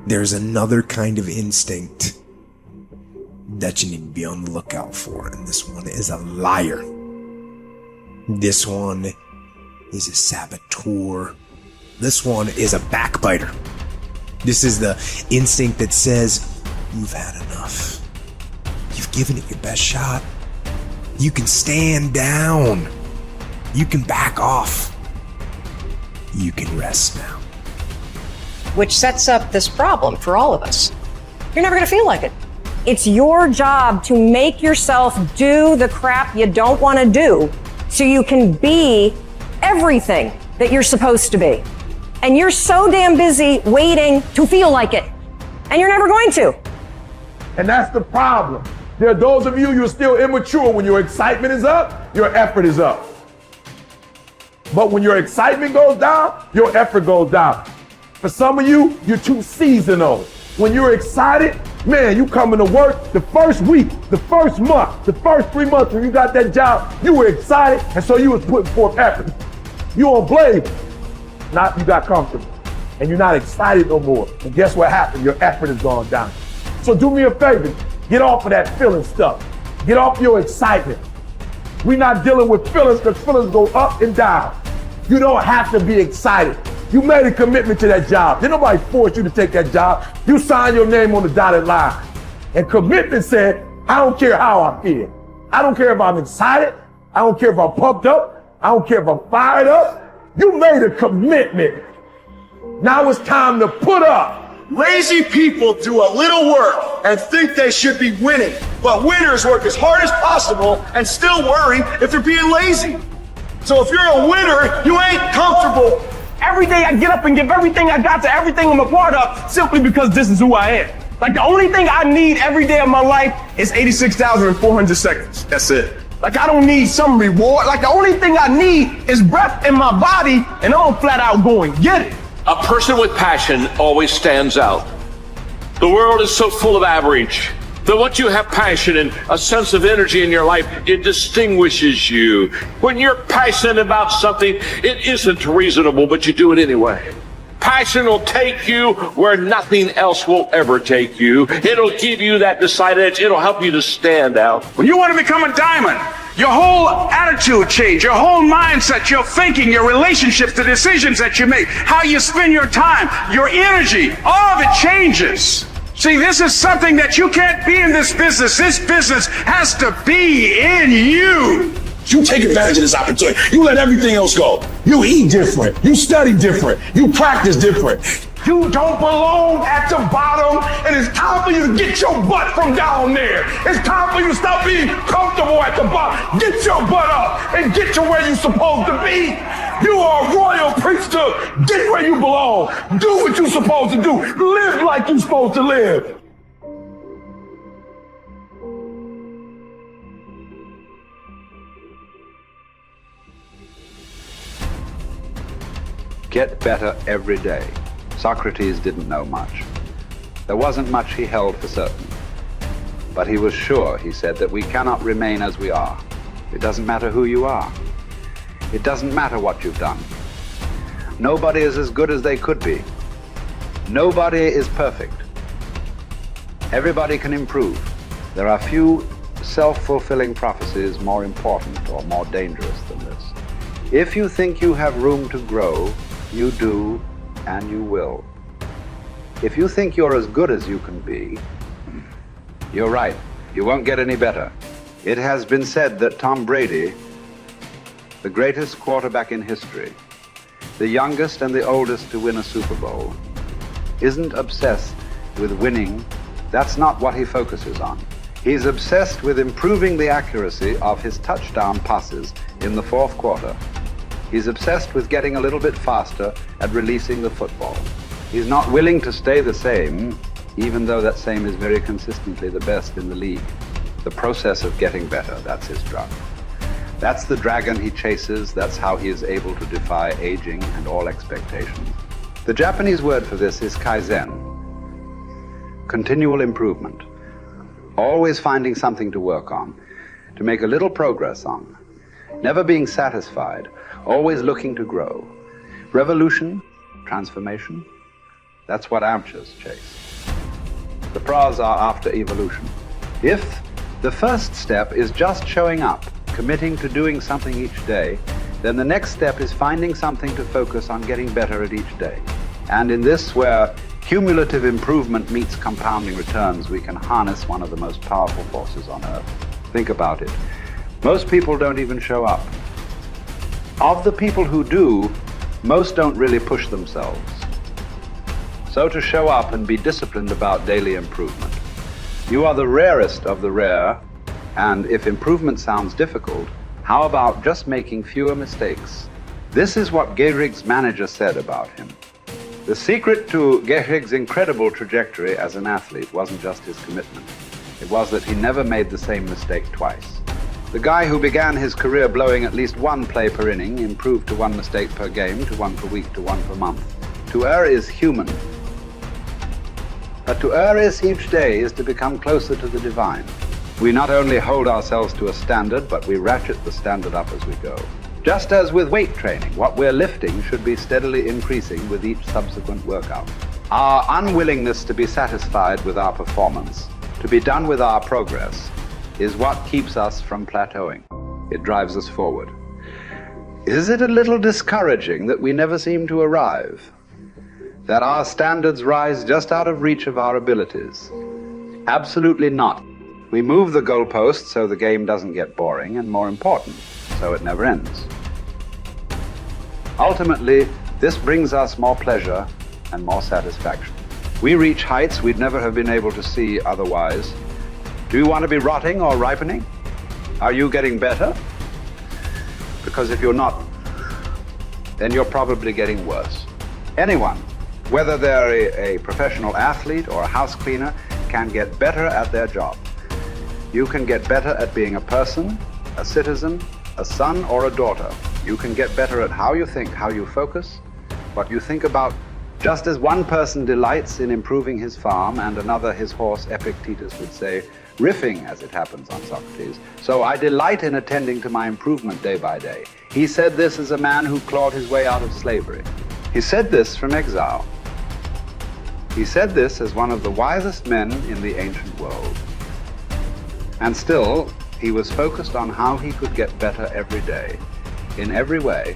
there's another kind of instinct that you need to be on the lookout for, and this one is a liar. This one is a saboteur. This one is a backbiter. This is the instinct that says, you've had enough. You've given it your best shot. You can stand down. You can back off. You can rest now. Which sets up this problem for all of us. You're never going to feel like it. It's your job to make yourself do the crap you don't want to do so you can be everything that you're supposed to be. And you're so damn busy waiting to feel like it. And you're never going to. And that's the problem. There are those of you, you're still immature. When your excitement is up, your effort is up. But when your excitement goes down, your effort goes down. For some of you, you're too seasonal. When you're excited, man, you coming to work the first week, the first month, the first 3 months when you got that job, you were excited, and so you was putting forth effort. You on blade. Not you got comfortable, and you're not excited no more. And guess what happened? Your effort has gone down. So do me a favor, get off of that feeling stuff. Get off your excitement. We're not dealing with feelings because feelings go up and down. You don't have to be excited. You made a commitment to that job. Didn't nobody force you to take that job. You signed your name on the dotted line. And commitment said, I don't care how I feel. I don't care if I'm excited. I don't care if I'm pumped up. I don't care if I'm fired up. You made a commitment. Now it's time to put up. Lazy people do a little work and think they should be winning, but winners work as hard as possible and still worry if they're being lazy. So if you're a winner, you ain't comfortable. Every day I get up and give everything I got to everything I'm a part of simply because this is who I am. Like the only thing I need every day of my life is 86,400 seconds. That's it. Like I don't need some reward. Like the only thing I need is breath in my body, and I'm flat out going get it. A person with passion always stands out. The world is so full of average that once you have passion and a sense of energy in your life, it distinguishes you. When you're passionate about something, it isn't reasonable, but you do it anyway. Passion will take you where nothing else will ever take you. It'll give you that decided edge. It'll help you to stand out. When you want to become a diamond, your whole attitude change, your whole mindset, your thinking, your relationships, the decisions that you make, how you spend your time, your energy, all of it changes. See, this is something that you can't be in this business. This business has to be in you. You take advantage of this opportunity. You let everything else go. You eat different. You study different. You practice different. You don't belong at the bottom, and it's time for you to get your butt from down there. It's time for you to stop being comfortable at the bottom. Get your butt up and get to where you're supposed to be. You are a royal priesthood. Get where you belong. Do what you're supposed to do. Live like you're supposed to live. Get better every day. Socrates didn't know much. There wasn't much he held for certain. But he was sure, he said, that we cannot remain as we are. It doesn't matter who you are. It doesn't matter what you've done. Nobody is as good as they could be. Nobody is perfect. Everybody can improve. There are few self-fulfilling prophecies more important or more dangerous than this. If you think you have room to grow, you do, and you will. If you think you're as good as you can be, you're right. You won't get any better. It has been said that Tom Brady, the greatest quarterback in history, the youngest and the oldest to win a Super Bowl, isn't obsessed with winning. That's not what he focuses on. He's obsessed with improving the accuracy of his touchdown passes in the fourth quarter. He's obsessed with getting a little bit faster at releasing the football. He's not willing to stay the same, even though that same is very consistently the best in the league. The process of getting better, that's his drug. That's the dragon he chases. That's how he is able to defy aging and all expectations. The Japanese word for this is kaizen, continual improvement. Always finding something to work on, to make a little progress on. Never being satisfied, always looking to grow. Revolution, transformation, That's what amateurs chase. The pros are after evolution. If the first step is just showing up, committing to doing something each day, then the next step is finding something to focus on getting better at each day. And in this, where cumulative improvement meets compounding returns, we can harness one of the most powerful forces on earth. Think about it. Most people don't even show up. Of the people who do, most don't really push themselves. So to show up and be disciplined about daily improvement. You are the rarest of the rare, and if improvement sounds difficult, how about just making fewer mistakes? This is what Gehrig's manager said about him. The secret to Gehrig's incredible trajectory as an athlete wasn't just his commitment. It was that he never made the same mistake twice. The guy who began his career blowing at least one play per inning improved to one mistake per game, to one per week, to one per month. To err is human. But to err is each day is to become closer to the divine. We not only hold ourselves to a standard, but we ratchet the standard up as we go. Just as with weight training, what we're lifting should be steadily increasing with each subsequent workout. Our unwillingness to be satisfied with our performance, to be done with our progress, is what keeps us from plateauing. It drives us forward. Is it a little discouraging that we never seem to arrive? That our standards rise just out of reach of our abilities? Absolutely not. We move the goalpost so the game doesn't get boring, and more important, so it never ends. Ultimately, this brings us more pleasure and more satisfaction. We reach heights we'd never have been able to see otherwise. Do you want to be rotting or ripening? Are you getting better? Because if you're not, then you're probably getting worse. Anyone, whether they're a professional athlete or a house cleaner, can get better at their job. You can get better at being a person, a citizen, a son or a daughter. You can get better at how you think, how you focus, what you think about. Just as one person delights in improving his farm and another his horse, Epictetus would say, riffing as it happens on Socrates, so I delight in attending to my improvement day by day. He said this as a man who clawed his way out of slavery. He said this from exile. He said this as one of the wisest men in the ancient world. And still, he was focused on how he could get better every day, in every way.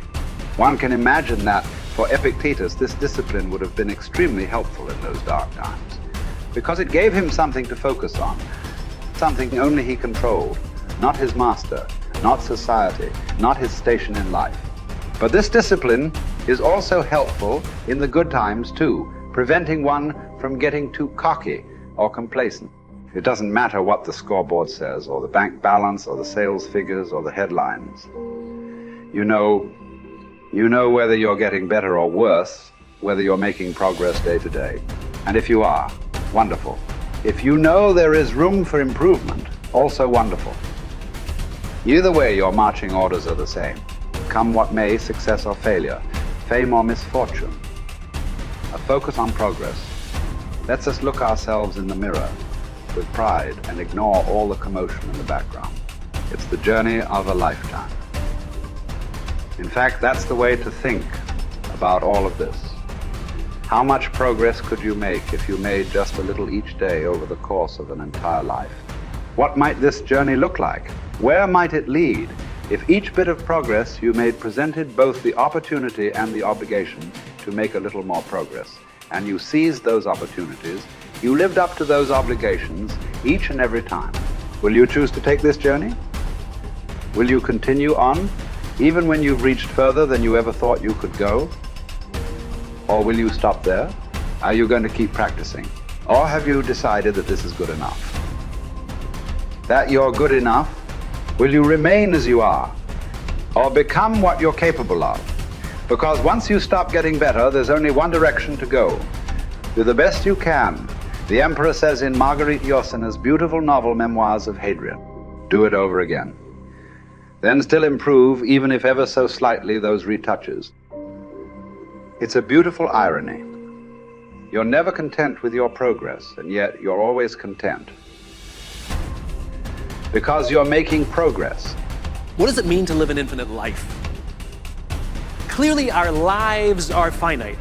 One can imagine that for Epictetus, this discipline would have been extremely helpful in those dark times, because it gave him something to focus on, something only he controlled, not his master, not society, not his station in life. But this discipline is also helpful in the good times too, preventing one from getting too cocky or complacent. It doesn't matter what the scoreboard says, or the bank balance, or the sales figures, or the headlines. You know whether you're getting better or worse, whether you're making progress day to day. And if you are, wonderful. If you know there is room for improvement, also wonderful. Either way, your marching orders are the same. Come what may, success or failure, fame or misfortune. A focus on progress lets us look ourselves in the mirror with pride and ignore all the commotion in the background. It's the journey of a lifetime. In fact, that's the way to think about all of this. How much progress could you make if you made just a little each day over the course of an entire life? What might this journey look like? Where might it lead if each bit of progress you made presented both the opportunity and the obligation to make a little more progress, and you seized those opportunities, you lived up to those obligations each and every time? Will you choose to take this journey? Will you continue on, even when you've reached further than you ever thought you could go? Or will you stop there? Are you going to keep practicing? Or have you decided that this is good enough? That you're good enough? Will you remain as you are? Or become what you're capable of? Because once you stop getting better, there's only one direction to go. Do the best you can. The Emperor says in Marguerite Yourcenar's beautiful novel Memoirs of Hadrian, do it over again. Then still improve, even if ever so slightly, those retouches. It's a beautiful irony. You're never content with your progress, and yet you're always content. Because you're making progress. What does it mean to live an infinite life? Clearly, our lives are finite.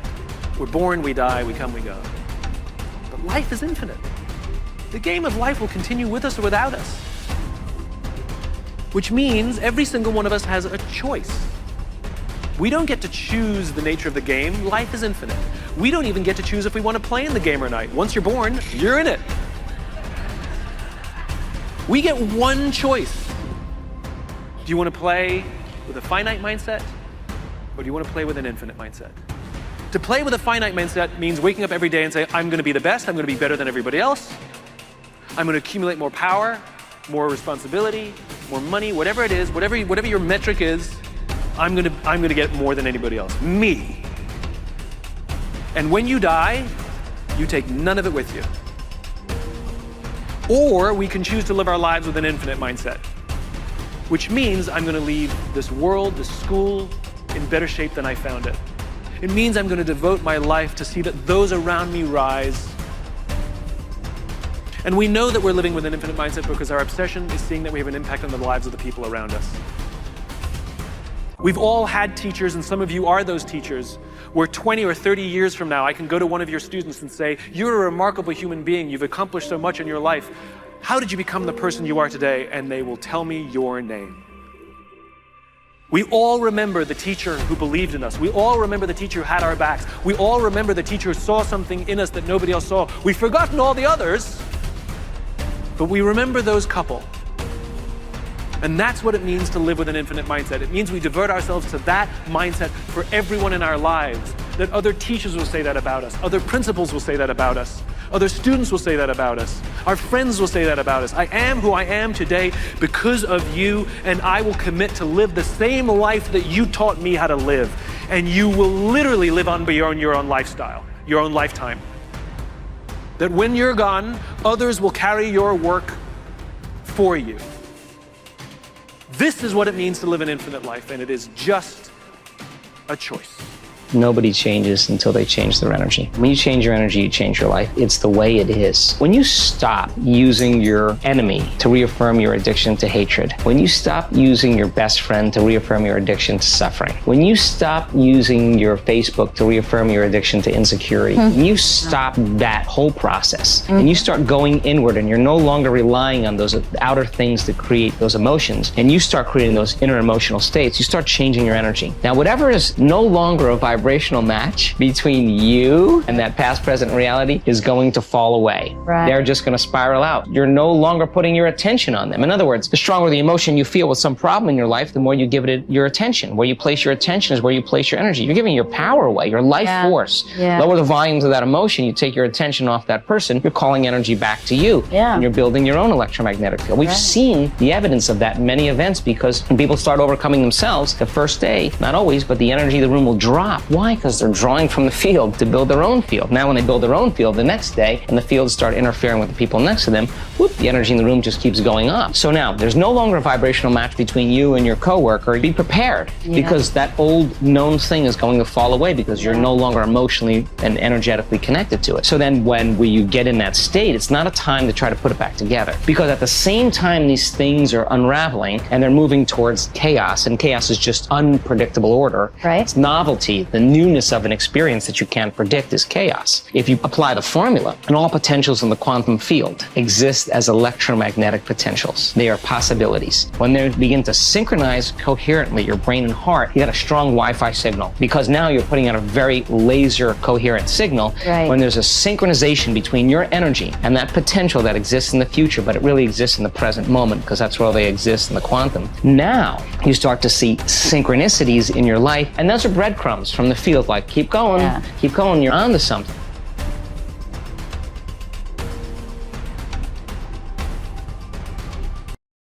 We're born, we die, we come, we go. But life is infinite. The game of life will continue with us or without us. Which means every single one of us has a choice. We don't get to choose the nature of the game. Life is infinite. We don't even get to choose if we want to play in the game or not. Once you're born, you're in it. We get one choice. Do you want to play with a finite mindset, or do you want to play with an infinite mindset? To play with a finite mindset means waking up every day and say, I'm going to be the best, I'm going to be better than everybody else, I'm going to accumulate more power, more responsibility, more money, whatever it is, whatever your metric is, I'm going to get more than anybody else. Me. And when you die, you take none of it with you. Or we can choose to live our lives with an infinite mindset, which means I'm going to leave this world, this school, in better shape than I found it. It means I'm going to devote my life to see that those around me rise. And we know that we're living with an infinite mindset because our obsession is seeing that we have an impact on the lives of the people around us. We've all had teachers, and some of you are those teachers, where 20 or 30 years from now, I can go to one of your students and say, you're a remarkable human being, you've accomplished so much in your life. How did you become the person you are today? And they will tell me your name. We all remember the teacher who believed in us. We all remember the teacher who had our backs. We all remember the teacher who saw something in us that nobody else saw. We've forgotten all the others, but we remember those couple. And that's what it means to live with an infinite mindset. It means we divert ourselves to that mindset for everyone in our lives. That other teachers will say that about us. Other principals will say that about us. Other students will say that about us. Our friends will say that about us. I am who I am today because of you, and I will commit to live the same life that you taught me how to live. And you will literally live on beyond your own lifestyle, your own lifetime. That when you're gone, others will carry your work for you. This is what it means to live an infinite life, and it is just a choice. Nobody changes until they change their energy. When you change your energy, you change your life. It's the way it is. When you stop using your enemy to reaffirm your addiction to hatred, when you stop using your best friend to reaffirm your addiction to suffering, when you stop using your Facebook to reaffirm your addiction to insecurity, when you stop that whole process and you start going inward and you're no longer relying on those outer things that create those emotions, and you start creating those inner emotional states, you start changing your energy. Now, whatever is no longer a vibrational match between you and that past, present reality is going to fall away. Right. They're just going to spiral out. You're no longer putting your attention on them. In other words, the stronger the emotion you feel with some problem in your life, the more you give it your attention. Where you place your attention is where you place your energy. You're giving your power away, your life force. Yeah. Lower the volumes of that emotion, you take your attention off that person, you're calling energy back to you. Yeah. And you're building your own electromagnetic field. We've seen the evidence of that in many events, because when people start overcoming themselves, the first day, not always, but the energy of the room will drop. Why? Because they're drawing from the field to build their own field. Now when they build their own field the next day and the fields start interfering with the people next to them, whoop, the energy in the room just keeps going up. So now there's no longer a vibrational match between you and your coworker. Be prepared, because that old known thing is going to fall away because you're no longer emotionally and energetically connected to it. So then when you get in that state, it's not a time to try to put it back together, because at the same time these things are unraveling and they're moving towards chaos, and chaos is just unpredictable order. Right. It's novelty, the newness of an experience that you can't predict is chaos. If you apply the formula, and all potentials in the quantum field exist as electromagnetic potentials. They are possibilities. When they begin to synchronize coherently, your brain and heart, you got a strong Wi-Fi signal, because now you're putting out a very laser coherent signal. Right. When there's a synchronization between your energy and that potential that exists in the future, but it really exists in the present moment, because that's where they exist in the quantum. Now you start to see synchronicities in your life, and those are breadcrumbs from the field, like keep going, you're onto something.